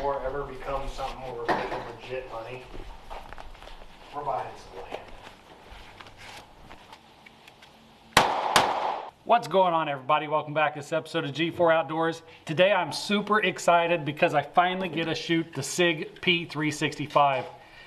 Or ever become something where we're making legit money, we're buying some land. What's going on, everybody? Welcome back to this episode of G4 Outdoors. Today I'm super excited because I finally get to shoot the Sig P365.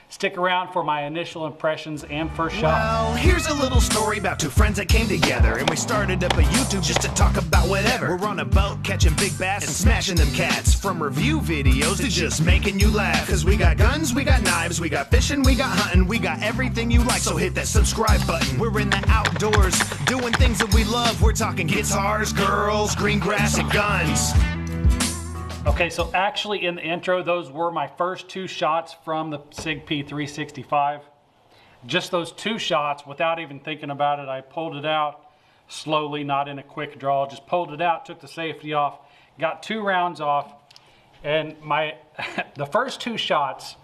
Stick around for my initial impressions and first shot. Well, here's a little story about two friends that came together, and we started up a YouTube just to talk about whatever. We're on a boat catching big bass and smashing them cats. From review videos to just making you laugh. Cause we got guns, we got knives, we got fishing, we got hunting, we got everything you like, so hit that subscribe button. We're in the outdoors, doing things that we love. We're talking guitars, girls, green grass, and guns. Okay, so actually in the intro, those were my first two shots from the Sig P365. Just those two shots, without even thinking about it, I pulled it out slowly, not in a quick draw, just pulled it out, took the safety off, got 2 rounds off, and the first 2 shots,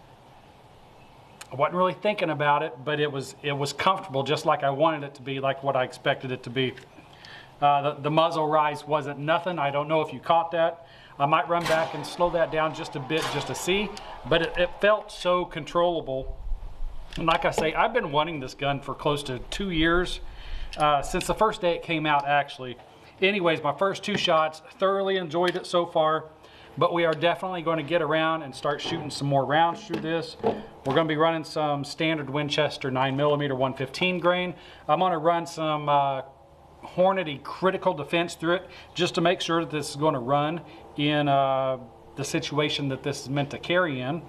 I wasn't really thinking about it, but it was comfortable, just like I wanted it to be, like what I expected it to be. The muzzle rise wasn't nothing. I don't know if you caught that. I might run back and slow that down just a bit just to see, but it felt so controllable. And like I say, I've been wanting this gun for close to 2 years, since the first day it came out, actually. Anyways, my first 2 shots, thoroughly enjoyed it so far, but we are definitely going to get around and start shooting some more rounds through this. We're going to be running some standard Winchester 9mm 115 grain. I'm going to run some Hornady critical defense through it just to make sure that this is going to run in the situation that this is meant to carry in.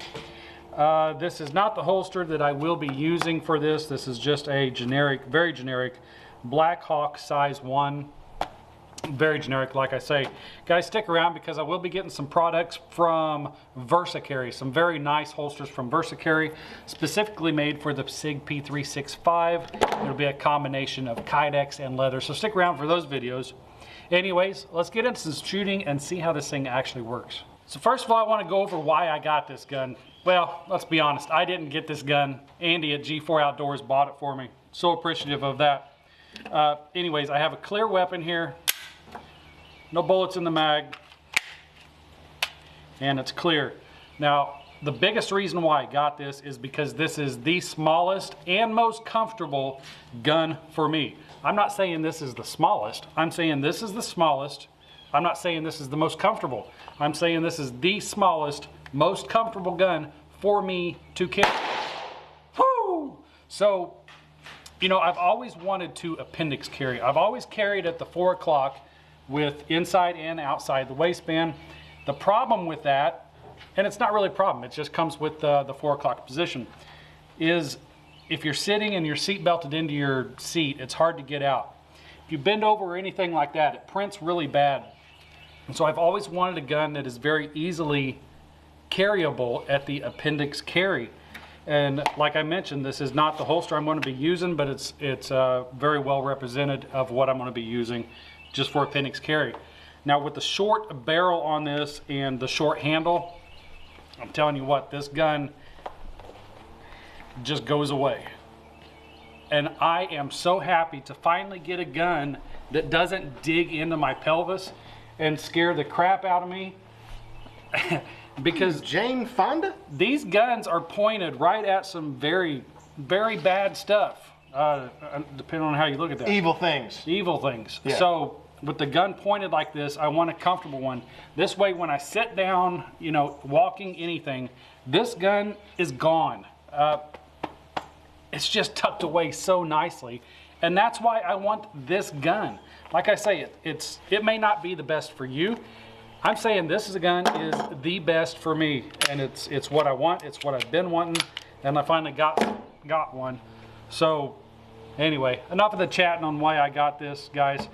This is not the holster that I will be using for this. This is just a generic, very generic Black Hawk size 1. Very generic, like I say. Guys, stick around because I will be getting some products from Versacarry, some very nice holsters from Versacarry, specifically made for the Sig P365. It'll be a combination of Kydex and leather, so stick around for those videos. Anyways, let's get into some shooting and see how this thing actually works. So first of all, I want to go over why I got this gun. Well, let's be honest, I didn't get this gun. Andy at G4 Outdoors bought it for me. So appreciative of that. Anyways, I have a clear weapon here. No bullets in the mag, and it's clear. Now, the biggest reason why I got this is because this is the smallest and most comfortable gun for me. I'm not saying this is the smallest. I'm saying this is the smallest. I'm not saying this is the most comfortable. I'm saying this is the smallest, most comfortable gun for me to carry. Woo! So, you know, I've always wanted to appendix carry. I've always carried at the 4 o'clock with inside and outside the waistband. The problem with that, and it's not really a problem, it just comes with the 4 o'clock position, is if you're sitting and your seat belted into your seat, it's hard to get out. If you bend over or anything like that, it prints really bad. And so I've always wanted a gun that is very easily carryable at the appendix carry. And like I mentioned, this is not the holster I'm going to be using, but it's very well represented of what I'm going to be using just for appendix carry. Now with the short barrel on this and the short handle, I'm telling you what, this gun just goes away. And I am so happy to finally get a gun that doesn't dig into my pelvis and scare the crap out of me. Because Jane Fonda? These guns are pointed right at some very, very bad stuff. Depending on how you look at that. Evil things. Evil things. Yeah. So with the gun pointed like this, I want a comfortable one. This way, when I sit down, you know, walking anything, this gun is gone. It's just tucked away so nicely. And that's why I want this gun. Like I say, it may not be the best for you. I'm saying this is a gun is the best for me, and it's what I want. It's what I've been wanting, and I finally got one. So anyway, enough of the chatting on why I got this, guys.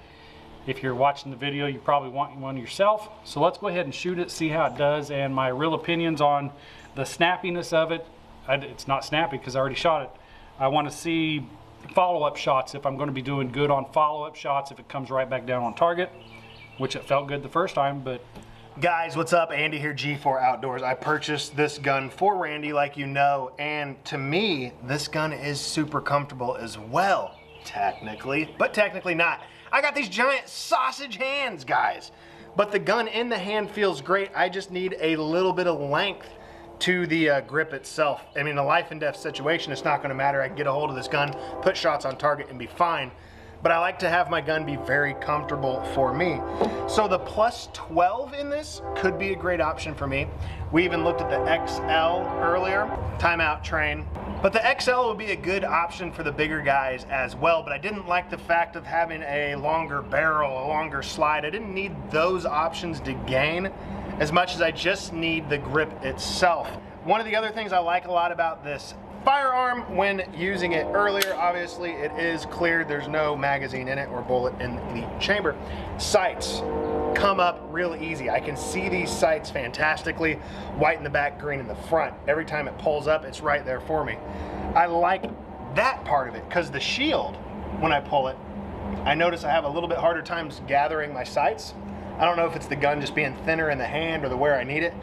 If you're watching the video, you probably want one yourself. So let's go ahead and shoot it, see how it does, and my real opinions on the snappiness of it. It's not snappy because I already shot it. I want to see follow-up shots if I'm going to be doing good on follow-up shots, if it comes right back down on target, which it felt good the first time, but... Guys, what's up? Andy here, G4 Outdoors. I purchased this gun for Randy, like you know, and to me, this gun is super comfortable as well, technically, but technically not. I got these giant sausage hands, guys. but the gun in the hand feels great. I just need a little bit of length to the grip itself. I mean, a life and death situation, it's not gonna matter. I can get a hold of this gun, put shots on target and be fine. But I like to have my gun be very comfortable for me. So the plus 12 in this could be a great option for me. We even looked at the XL earlier, timeout train. But the XL would be a good option for the bigger guys as well, but I didn't like the fact of having a longer barrel, a longer slide. I didn't need those options to gain as much as I just need the grip itself. One of the other things I like a lot about this firearm when using it earlier, obviously it is cleared, there's no magazine in it or bullet in the chamber. Sights come up real easy. I can see these sights fantastically, white in the back, green in the front. Every time it pulls up, it's right there for me. I like that part of it because the shield, when I pull it, I notice I have a little bit harder times gathering my sights. I don't know if it's the gun just being thinner in the hand or the where I need it,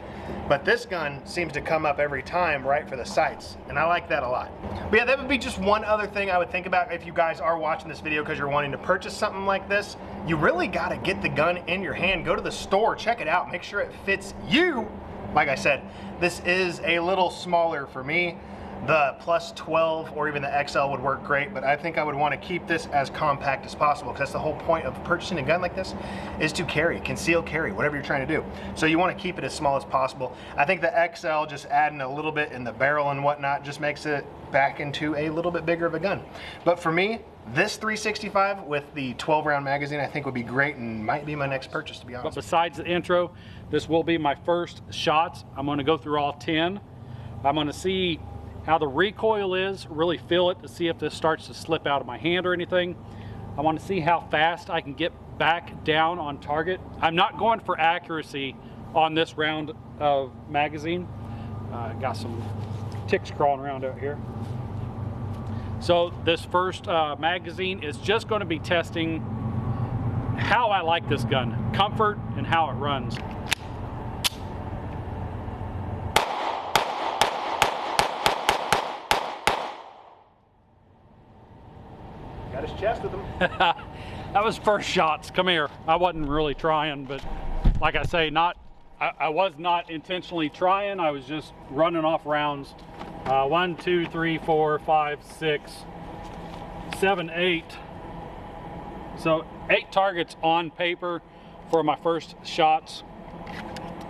but this gun seems to come up every time right for the sights, and I like that a lot. But yeah, that would be just one other thing I would think about if you guys are watching this video because you're wanting to purchase something like this. You really gotta get the gun in your hand, go to the store, check it out, make sure it fits you. Like I said, this is a little smaller for me. The plus 12 or even the XL would work great, but I think I would want to keep this as compact as possible because that's the whole point of purchasing a gun like this is to carry, conceal carry, whatever you're trying to do. So you want to keep it as small as possible. I think the XL, just adding a little bit in the barrel and whatnot, just makes it back into a little bit bigger of a gun. But for me, this 365 with the 12 round magazine I think would be great and might be my next purchase, to be honest. But besides the intro, this will be my first shots. I'm going to go through all 10. I'm going to see how the recoil is, really feel it to see if this starts to slip out of my hand or anything. I want to see how fast I can get back down on target. I'm not going for accuracy on this round of magazine. Got some ticks crawling around out here. So this first magazine is just going to be testing how I like this gun, comfort and how it runs. Got his chest with him. That was first shots. Come here. I wasn't really trying, but like I say, I was not intentionally trying. I was just running off rounds. 1, 2, 3, 4, 5, 6, 7, 8. So 8 targets on paper for my first shots.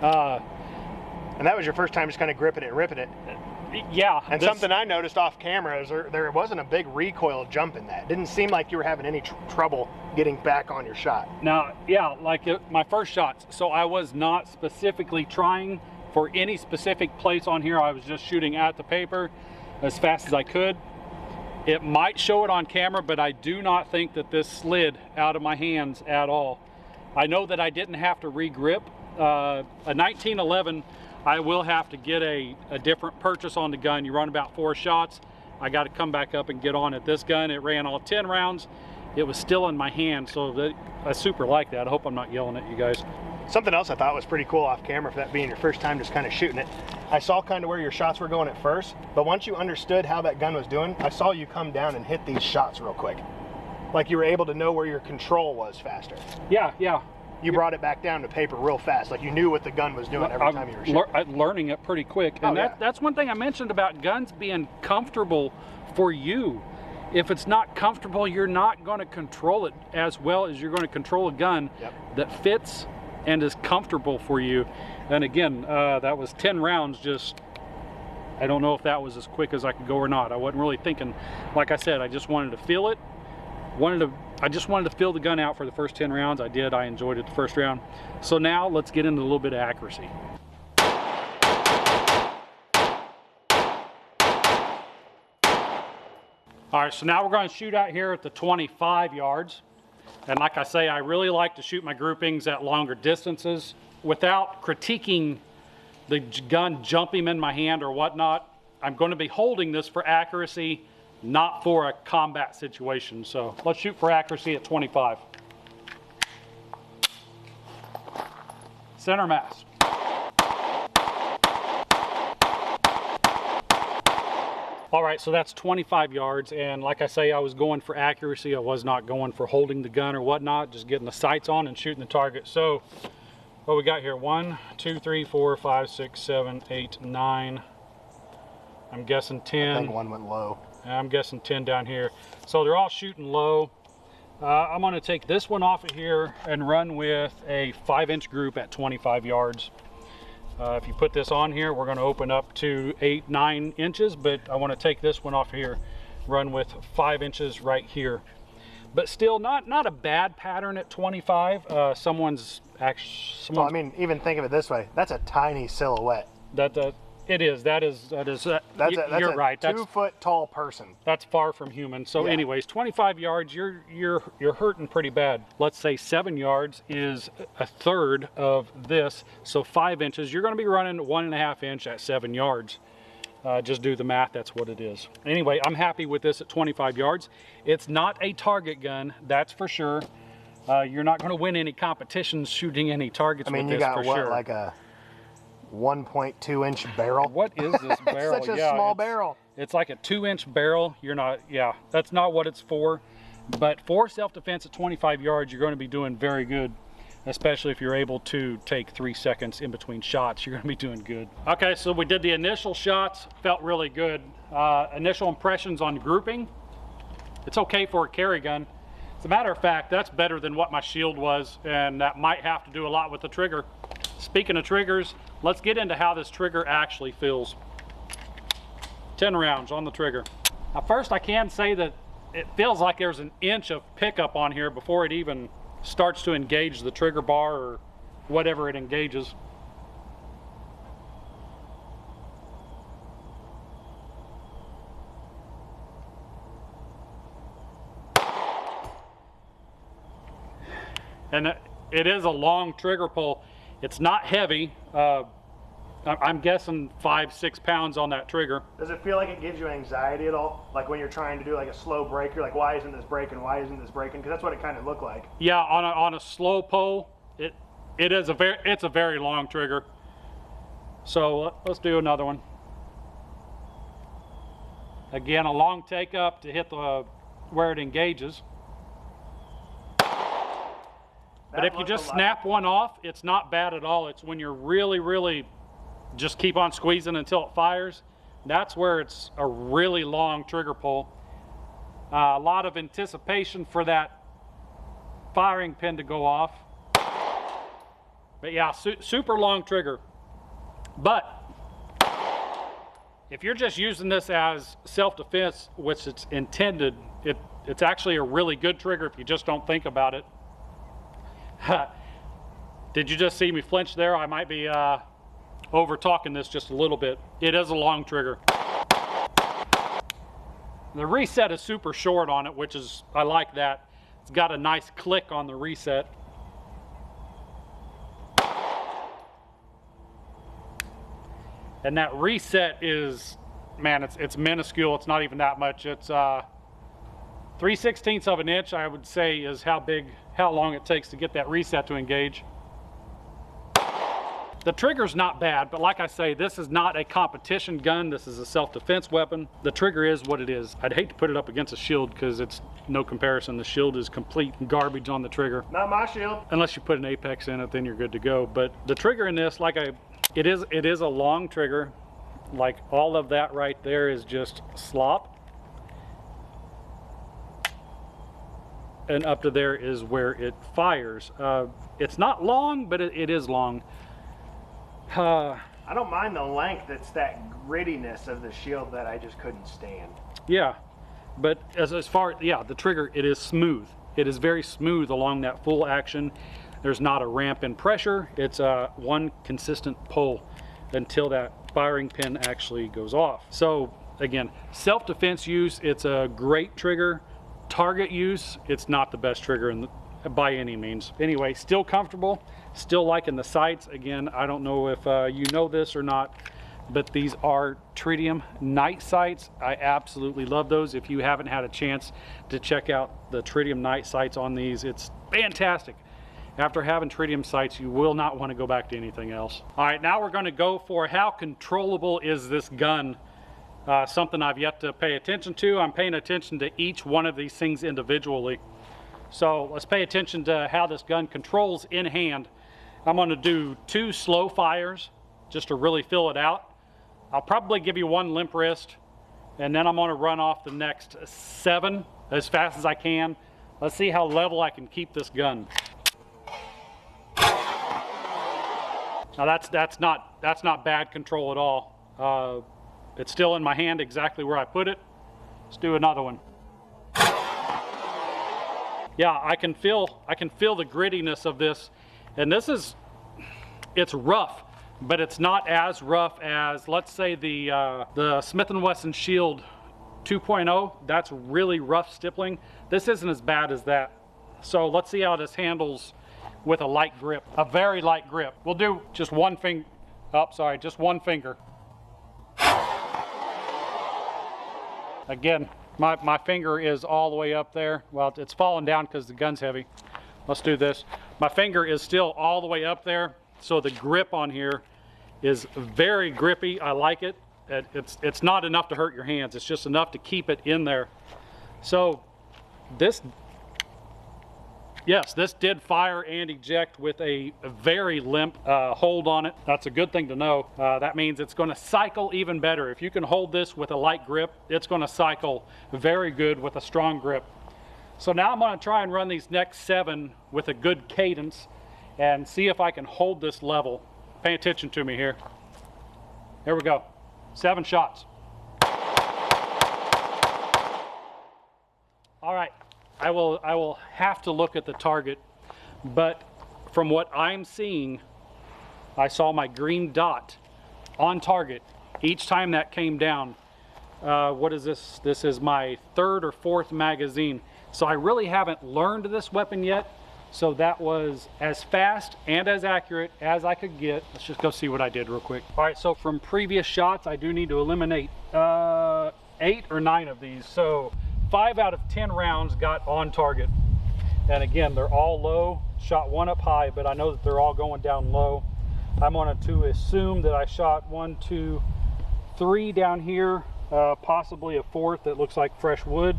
And that was your first time just kind of gripping it, ripping it. Yeah. And something I noticed off camera is there wasn't a big recoil jump in that. It didn't seem like you were having any trouble getting back on your shot. Now, yeah, like my first shots. So I was not specifically trying for any specific place on here. I was just shooting at the paper as fast as I could. It might show it on camera, but I do not think that this slid out of my hands at all. I know that I didn't have to re-grip. A 1911, I will have to get a different purchase on the gun. You run about 4 shots. I got to come back up and get on at this gun. It ran all 10 rounds. It was still in my hand, so I super like that. I hope I'm not yelling at you guys. Something else I thought was pretty cool off camera, for that being your first time just kind of shooting it. I saw kind of where your shots were going at first, but once you understood how that gun was doing, I saw you come down and hit these shots real quick. Like you were able to know where your control was faster. Yeah, yeah. You brought it back down to paper real fast, like you knew what the gun was doing every time you were shooting. I'm learning it pretty quick. And that's one thing I mentioned about guns being comfortable for you. If it's not comfortable, you're not going to control it as well as you're going to control a gun that fits and is comfortable for you. And again, that was 10 rounds. Just, I don't know if that was as quick as I could go or not. I wasn't really thinking. Like I said, I just wanted to feel it. I just wanted to feel the gun out for the first 10 rounds. I did. I enjoyed it the first round. So now let's get into a little bit of accuracy. All right, so now we're going to shoot out here at the 25 yards. And like I say, I really like to shoot my groupings at longer distances without critiquing the gun jumping in my hand or whatnot. I'm going to be holding this for accuracy, not for a combat situation. So let's shoot for accuracy at 25. Center mass. All right, so that's 25 yards. And like I say, I was going for accuracy. I was not going for holding the gun or whatnot, just getting the sights on and shooting the target. So What we got here? 1, 2, 3, 4, 5, 6, 7, 8, 9. I'm guessing 10. I think one went low. I'm guessing 10 down here. So they're all shooting low. I'm going to take this one off of here and run with a 5-inch group at 25 yards. If you put this on here, we're going to open up to 8, 9 inches, but I want to take this one off here, run with 5 inches right here. But still not a bad pattern at 25. Someone's actually... Well, I mean, even think of it this way. That's a tiny silhouette. It is. That's you're right. That's a 2-foot tall person. That's far from human. So, anyways, 25 yards, you're hurting pretty bad. Let's say 7 yards is a third of this. So 5 inches, you're going to be running 1.5 inch at 7 yards. Just do the math. That's what it is. Anyway, I'm happy with this at 25 yards. It's not a target gun, that's for sure. You're not going to win any competitions shooting any targets with this, for sure. I mean, you got what, like a 1.2 inch barrel? What is this barrel? Such a small barrel. It's like a 2-inch barrel. You're not, that's not what it's for. But for self-defense at 25 yards, you're going to be doing very good, especially if you're able to take 3 seconds in between shots. You're going to be doing good. Okay, so we did the initial shots, felt really good. Initial impressions on grouping. It's okay for a carry gun. As a matter of fact, that's better than what my shield was, and that might have to do a lot with the trigger. Speaking of triggers, let's get into how this trigger actually feels. 10 rounds on the trigger. Now first, I can say that it feels like there's an inch of pickup on here before it even starts to engage the trigger bar or whatever it engages. And it is a long trigger pull. It's not heavy. I'm guessing 5-6 pounds on that trigger. Does it feel like it gives you anxiety at all? Like when you're trying to do like a slow break, you're like, why isn't this breaking? Why isn't this breaking? Because that's what it kind of looked like. Yeah, on a slow pull, it's a very long trigger. So let's do another one. Again, a long take up to hit where it engages. But if you just snap one off, it's not bad at all. It's when you're really just keep on squeezing until it fires. That's where it's a really long trigger pull. A lot of anticipation for that firing pin to go off. But yeah, super long trigger. But if you're just using this as self-defense, which it's intended, it's actually a really good trigger if you just don't think about it. Did you just see me flinch there? I might be over talking this just a little bit. It is a long trigger. The reset is super short on it, which is, I like that. It's got a nice click on the reset. And that reset is, man, it's minuscule. It's not even that much. It's 3/16 of an inch, I would say, is how long it takes to get that reset to engage. The trigger's not bad, but like I say, this is not a competition gun. This is a self-defense weapon. The trigger is what it is. I'd hate to put it up against a shield because it's no comparison. The shield is complete garbage on the trigger. Not my shield. Unless you put an apex in it, then you're good to go. But the trigger in this, it is a long trigger. Like all of that right there is just slop. And up to there is where it fires. It's not long, but it is long. I don't mind the length. It's that grittiness of the shield that I just couldn't stand. Yeah, but as far, the trigger, it is smooth. It is very smooth along that full action. There's not a ramp in pressure. It's one consistent pull until that firing pin actually goes off. So again, self-defense use, it's a great trigger. Target use, it's not the best trigger by any means. Anyway, still comfortable, still liking the sights. Again, I don't know if you know this or not, but these are tritium night sights. I absolutely love those. If you haven't had a chance to check out the tritium night sights on these, it's fantastic. After having tritium sights, you will not want to go back to anything else. All right, now we're going to go for how controllable is this gun. Something I've yet to pay attention to. I'm paying attention to each one of these things individually. So let's pay attention to how this gun controls in hand. I'm gonna do 2 slow fires just to really fill it out. I'll probably give you 1 limp wrist, and then I'm gonna run off the next 7 as fast as I can. Let's see how level I can keep this gun. Now that's not bad control at all. It's still in my hand exactly where I put it. Let's do another one. Yeah, I can feel the grittiness of this, and it's rough, but it's not as rough as, let's say, the Smith & Wesson Shield 2.0. That's really rough stippling. This isn't as bad as that. So let's see how this handles with a light grip, a very light grip. We'll do just 1 finger. Oh, sorry, just 1 finger. Again, my finger is all the way up there. Well, it's falling down because the gun's heavy. Let's do this. My finger is still all the way up there, so the grip on here is very grippy. I like it. It's not enough to hurt your hands. It's just enough to keep it in there. So this did fire and eject with a very limp hold on it. That's a good thing to know. That means it's going to cycle even better. If you can hold this with a light grip, it's going to cycle very good with a strong grip. So now I'm going to try and run these next 7 with a good cadence and see if I can hold this level. Pay attention to me here. Here we go. 7 shots. All right. I will have to look at the target, but from what I'm seeing, I saw my green dot on target each time that came down. What is this? This is my 3rd or 4th magazine. So I really haven't learned this weapon yet. So that was as fast and as accurate as I could get. Let's just go see what I did real quick. All right, so from previous shots, I do need to eliminate 8 or 9 of these. So 5 out of 10 rounds got on target. And again, they're all low. Shot 1 up high, but I know that they're all going down low. I'm going to assume that I shot 1, 2, 3 down here, possibly a 4th that looks like fresh wood.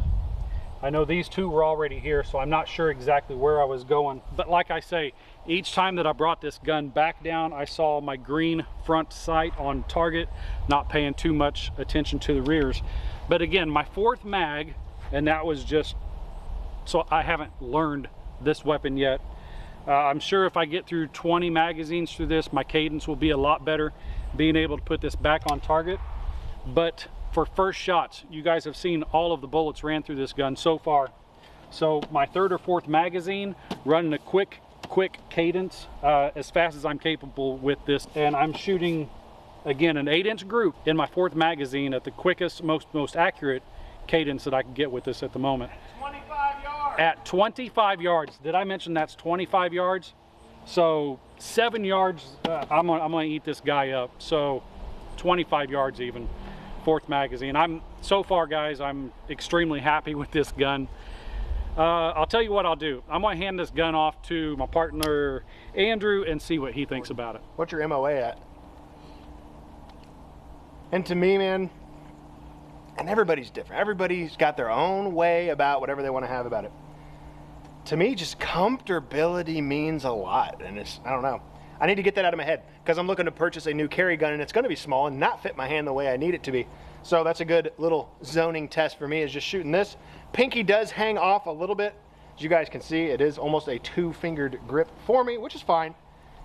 I know these 2 were already here, so I'm not sure exactly where I was going. But like I say, each time that I brought this gun back down, I saw my green front sight on target, not paying too much attention to the rears. But again, my 4th mag, and that was just, so I haven't learned this weapon yet. I'm sure if I get through 20 magazines through this, my cadence will be a lot better, being able to put this back on target. But for first shots, you guys have seen all of the bullets ran through this gun so far. So my 3rd or 4th magazine, running a quick cadence as fast as I'm capable with this. And I'm shooting, again, an 8-inch group in my 4th magazine at the quickest, most accurate cadence that I can get with this at the moment. 25 yards. At 25 yards. Did I mention that's 25 yards? So 7 yards, I'm gonna eat this guy up. So 25 yards even. 4th magazine. So far, guys, I'm extremely happy with this gun. I'll tell you what I'll do. I'm gonna hand this gun off to my partner Andrew and see what he thinks about it. What's your MOA at? And to me, man, and everybody's different. Everybody's got their own way about whatever they want to have about it. To me, just comfortability means a lot, and I don't know. I need to get that out of my head because I'm looking to purchase a new carry gun, and it's going to be small and not fit my hand the way I need it to be. So that's a good little zoning test for me, is just shooting this. Pinky does hang off a little bit. As you guys can see, it is almost a 2-fingered grip for me, which is fine.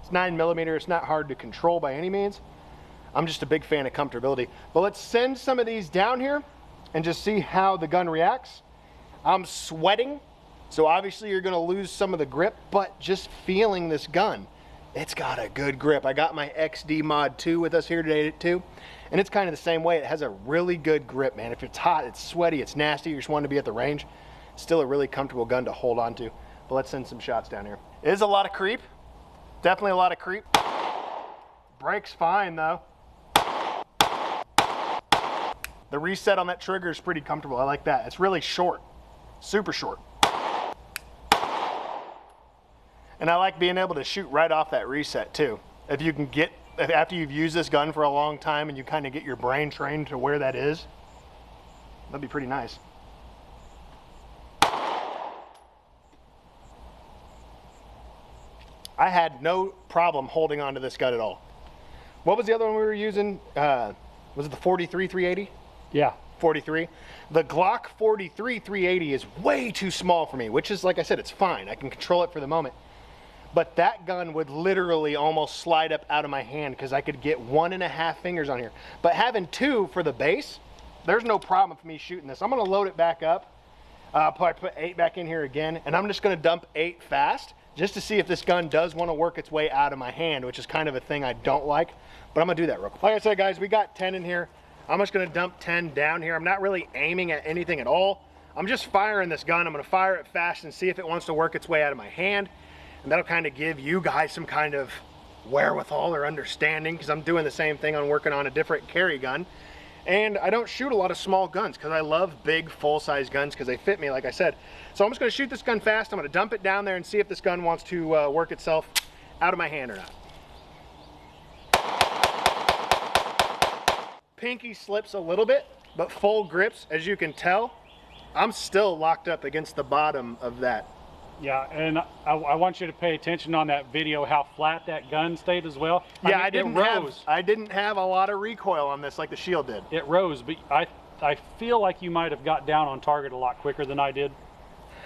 It's 9mm. It's not hard to control by any means. I'm just a big fan of comfortability. But let's send some of these down here and just see how the gun reacts. I'm sweating, so obviously you're going to lose some of the grip, but just feeling this gun, it's got a good grip. I got my XD Mod 2 with us here today too, and it's kind of the same way. It has a really good grip, man. If it's hot, it's sweaty, it's nasty, you just want to be at the range, it's still a really comfortable gun to hold on to. But let's send some shots down here. It is a lot of creep, definitely a lot of creep. Brakes fine though. The reset on that trigger is pretty comfortable. I like that. It's really short, super short. And I like being able to shoot right off that reset too. If you can get, after you've used this gun for a long time and you kind of get your brain trained to where that is, that'd be pretty nice. I had no problem holding onto this gun at all. What was the other one we were using? Was it the 43 380? Yeah. 43. The Glock 43 380 is way too small for me, which is, like I said, it's fine. I can control it for the moment. But that gun would literally almost slide up out of my hand because I could get 1.5 fingers on here. But having 2 for the base, there's no problem for me shooting this. I'm gonna load it back up. Probably put 8 back in here again, and I'm just gonna dump 8 fast just to see if this gun does want to work its way out of my hand, which is kind of a thing I don't like, but I'm gonna do that real quick. Like I said, guys, we got 10 in here. I'm just gonna dump 10 down here. I'm not really aiming at anything at all. I'm just firing this gun. I'm gonna fire it fast and see if it wants to work its way out of my hand. And that'll kind of give you guys some kind of wherewithal or understanding, because I'm doing the same thing on working on a different carry gun. And I don't shoot a lot of small guns because I love big full-size guns because they fit me, like I said. So I'm just gonna shoot this gun fast. I'm gonna dump it down there and see if this gun wants to work itself out of my hand or not. Pinky slips a little bit, but full grips, as you can tell, I'm still locked up against the bottom of that. Yeah, and I want you to pay attention on that video how flat that gun stayed as well. Yeah, I mean, I didn't have a lot of recoil on this like the Shield did. It rose, but I feel like you might have got down on target a lot quicker than I did.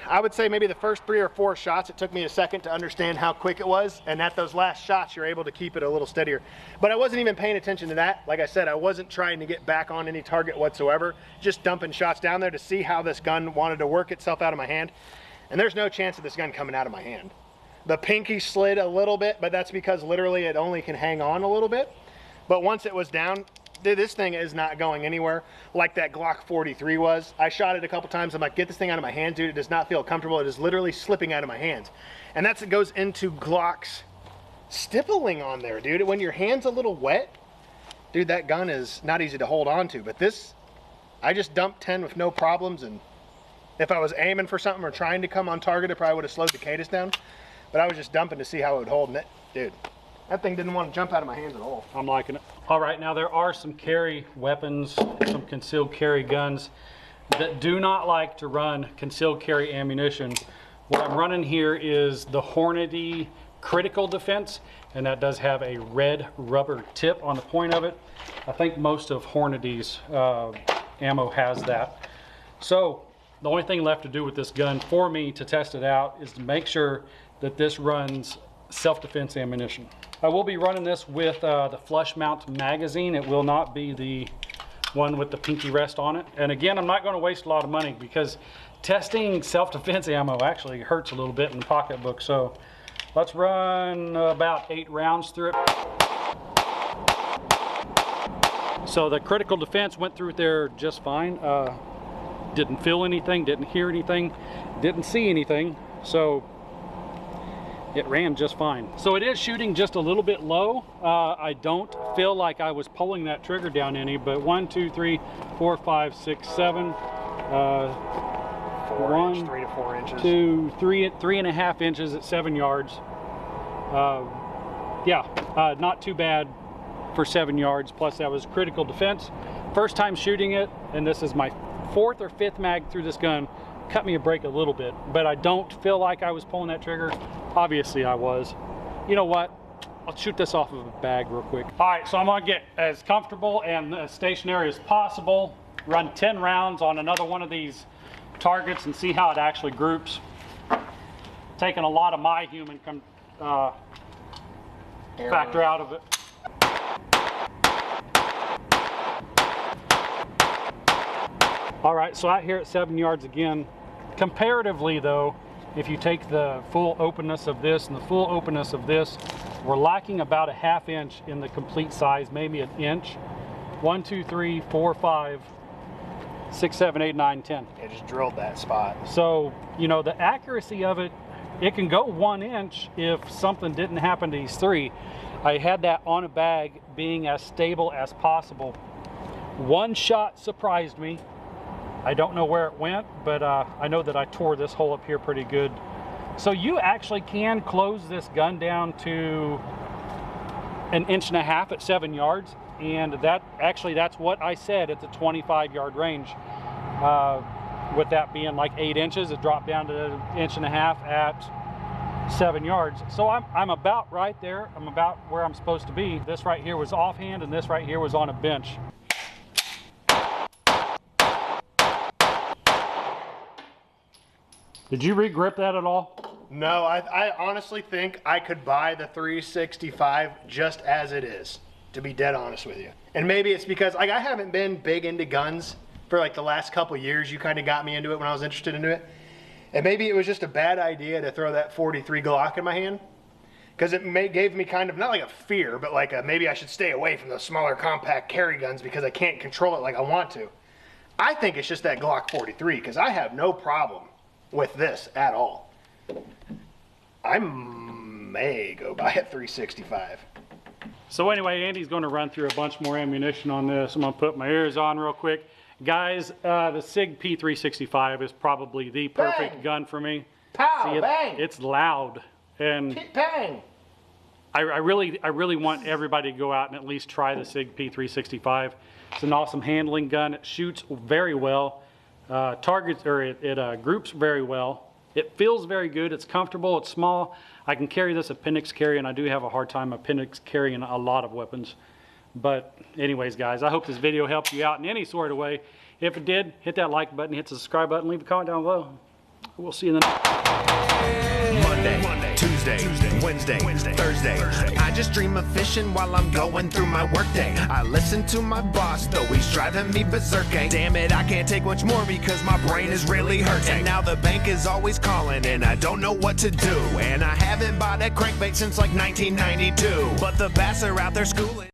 I would say maybe the first 3 or 4 shots, it took me a second to understand how quick it was, and at those last shots, you're able to keep it a little steadier. But I wasn't even paying attention to that. Like I said, I wasn't trying to get back on any target whatsoever, just dumping shots down there to see how this gun wanted to work itself out of my hand. And there's no chance of this gun coming out of my hand. The pinky slid a little bit, but that's because literally it only can hang on a little bit. But once it was down, this thing is not going anywhere like that Glock 43 was. I shot it a couple times. I'm like, get this thing out of my hand, dude. It does not feel comfortable. It is literally slipping out of my hands. And that's, it goes into Glock's stippling on there, dude. When your hand's a little wet, dude, that gun is not easy to hold on to. But this, I just dumped 10 with no problems, and if I was aiming for something or trying to come on target, it probably would have slowed the cadence down. But I was just dumping to see how it would hold. And it, dude, that thing didn't want to jump out of my hands at all. I'm liking it. All right, now there are some carry weapons, some concealed carry guns that do not like to run concealed carry ammunition. What I'm running here is the Hornady Critical Defense, and that does have a red rubber tip on the point of it. I think most of Hornady's ammo has that. So the only thing left to do with this gun for me to test it out is to make sure that this runs self-defense ammunition. I will be running this with the flush mount magazine. It will not be the one with the pinky rest on it. And again, I'm not going to waste a lot of money because testing self-defense ammo actually hurts a little bit in the pocketbook. So let's run about 8 rounds through it. So the Critical Defense went through there just fine. Didn't feel anything, didn't hear anything, didn't see anything. So it ran just fine. So it is shooting just a little bit low. I don't feel like I was pulling that trigger down any, but 1, 2, 3, 4, 5, 6, 7. 3 to 4 inches. 2, 3.5 inches at 7 yards. Not too bad for 7 yards. Plus that was Critical Defense. First time shooting it, and this is my 4th or 5th mag through this gun. Cut me a break a little bit, but I don't feel like I was pulling that trigger. Obviously I was. You know what? I'll shoot this off of a bag real quick. All right, so I'm gonna get as comfortable and as stationary as possible, run 10 rounds on another one of these targets and see how it actually groups. Taking a lot of my human factor out of it. All right, so out here at 7 yards again. Comparatively though, if you take the full openness of this and the full openness of this, we're lacking about a 1/2 inch in the complete size, maybe an inch. 1, 2, 3, 4, 5, 6, 7, 8, 9, 10. It just drilled that spot. So, you know, the accuracy of it, it can go 1 inch if something didn't happen to these 3. I had that on a bag being as stable as possible. One shot surprised me. I don't know where it went, but I know that I tore this hole up here pretty good. So you actually can close this gun down to 1.5 inches at 7 yards. And that's what I said at the 25-yard range. With that being like 8 inches, it dropped down to 1.5 inches at 7 yards. So I'm about right there. I'm about where I'm supposed to be. This right here was offhand and this right here was on a bench. Did you re-grip that at all? No, I honestly think I could buy the 365 just as it is, to be dead honest with you. And maybe it's because like I haven't been big into guns for like the last couple years. You kind of got me into it when I was interested into it. And maybe it was just a bad idea to throw that 43 Glock in my hand, because it gave me kind of, not like a fear, but like maybe I should stay away from those smaller compact carry guns because I can't control it like I want to. I think it's just that Glock 43, because I have no problem with this at all. I may go buy a 365. So anyway, Andy's going to run through a bunch more ammunition on this. I'm going to put my ears on real quick. Guys, the Sig P365 is probably the perfect gun for me. Pow, See, bang! It's loud. And Bang! I really want everybody to go out and at least try the Sig P365. It's an awesome handling gun. It shoots very well. It groups very well. It feels very good. It's comfortable. It's small. I can carry this appendix carry, and I do have a hard time appendix carrying a lot of weapons. But anyways, guys, I hope this video helped you out in any sort of way. If it did, hit that like button, hit the subscribe button, leave a comment down below. We'll see you in the next Monday, Tuesday, Wednesday, Thursday. I just dream of fishing while I'm going through my workday. I listen to my boss, though he's driving me berserk. Damn it, I can't take much more because my brain is really hurting. And now the bank is always calling and I don't know what to do. And I haven't bought a crankbait since like 1992. But the bass are out there schooling.